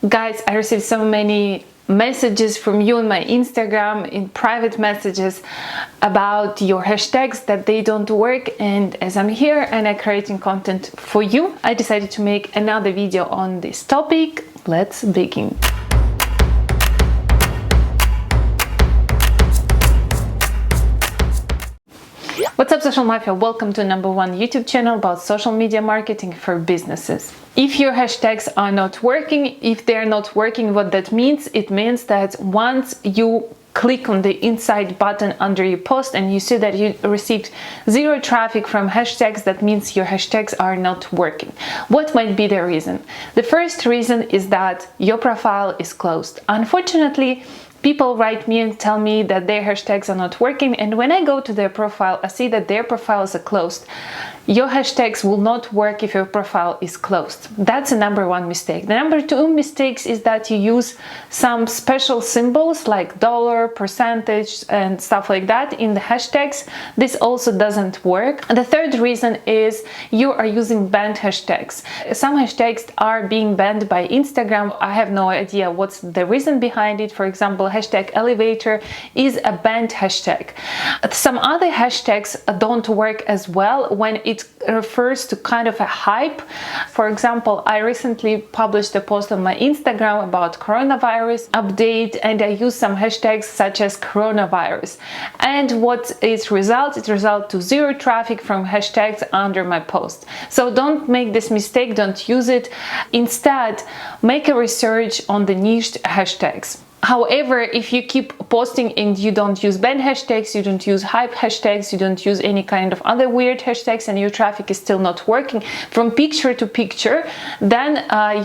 Guys, I received so many messages from you on my Instagram in private messages about your hashtags that they don't work, and as I'm here and I'm creating content for you, I decided to make another video on this topic. Let's begin. What's up, social mafia? Welcome to #1 YouTube channel about social media marketing for businesses. If your hashtags are not working, if they're not working, what that means? It means that once you click on the inside button under your post and you see that you received zero traffic from hashtags, that means your hashtags are not working. What might be the reason? The first reason is that your profile is closed. Unfortunately, people write me and tell me that their hashtags are not working, and when I go to their profile, I see that their profiles are closed. Your hashtags will not work if your profile is closed. That's the #1 mistake. The #2 mistakes is that you use some special symbols like dollar, percentage, and stuff like that in the hashtags. This also doesn't work. The third reason is you are using banned hashtags. Some hashtags are being banned by Instagram. I have no idea what's the reason behind it. For example, hashtag elevator is a banned hashtag. Some other hashtags don't work as well when it refers to kind of a hype. For example, I recently published a post on my Instagram about coronavirus update, and I used some hashtags such as coronavirus. And what is result? It results to zero traffic from hashtags under my post. So don't make this mistake, don't use it. Instead, make a research on the niche hashtags. However, if you keep posting and you don't use banned hashtags, you don't use hype hashtags, you don't use any kind of other weird hashtags, and your traffic is still not working from picture to picture, then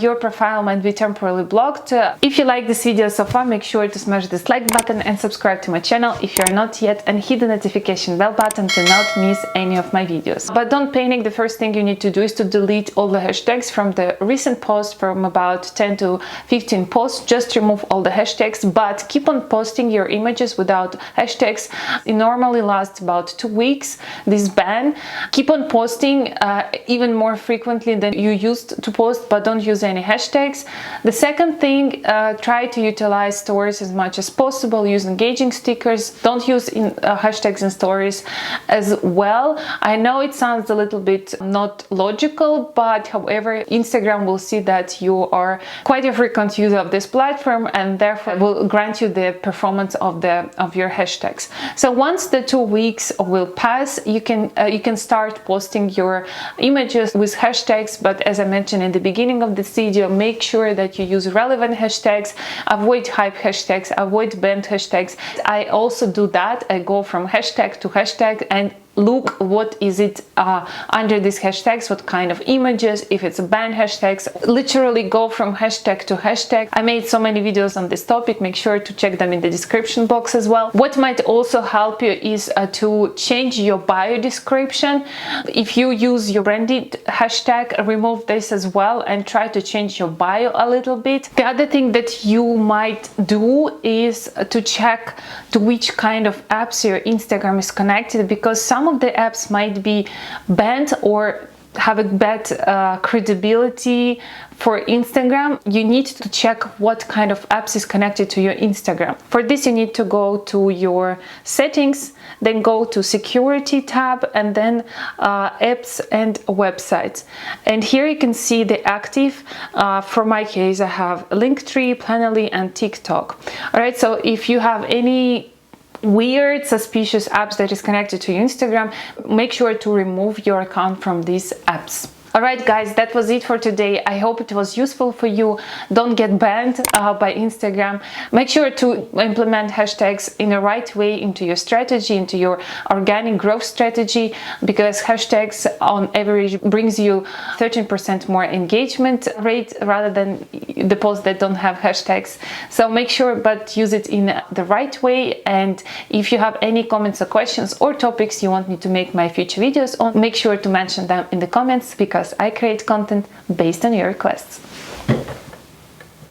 your profile might be temporarily blocked. If you like this video so far, make sure to smash this like button and subscribe to my channel if you're not yet, and hit the notification bell button to not miss any of my videos. But don't panic, the first thing you need to do is to delete all the hashtags from the recent posts, from about 10 to 15 posts. Just remove all the hashtags, but keep on posting your images without hashtags. It normally lasts about 2 weeks, this ban. Keep on posting even more frequently than you used to post, but don't use any hashtags. The second thing, try to utilize stories as much as possible. Use engaging stickers. Don't use hashtags in stories as well. I know it sounds a little bit not logical, but however, Instagram will see that you are quite a frequent user of this platform, and therefore will grant you the performance of your hashtags. So once the 2 weeks will pass, you can start posting your images with hashtags. But as I mentioned in the beginning of this video, make sure that you use relevant hashtags, avoid hype hashtags, avoid banned hashtags. I also do that. I go from hashtag to hashtag and look what is it under these hashtags, what kind of images. If it's a banned hashtags, literally go from hashtag to hashtag. I made so many videos on this topic, make sure to check them in the description box as well. What might also help you is to change your bio description. If you use your branded hashtag, remove this as well and try to change your bio a little bit. The other thing that you might do is to check to which kind of apps your Instagram is connected, because some of the apps might be banned or have a bad credibility for Instagram. You need to check what kind of apps is connected to your Instagram. For this, you need to go to your settings, then go to security tab, and then apps and websites. And here you can see the active. For my case, I have Linktree, Planoly, and TikTok. All right, so if you have any weird suspicious apps that is connected to your Instagram, make sure to remove your account from these apps. Alright guys, that was it for today. I hope it was useful for you. Don't get banned by Instagram. Make sure to implement hashtags in the right way into your strategy, into your organic growth strategy, because hashtags on average brings you 13% more engagement rate rather than the posts that don't have hashtags. So make sure, but use it in the right way. And if you have any comments or questions or topics you want me to make my future videos on, make sure to mention them in the comments, because I create content based on your requests.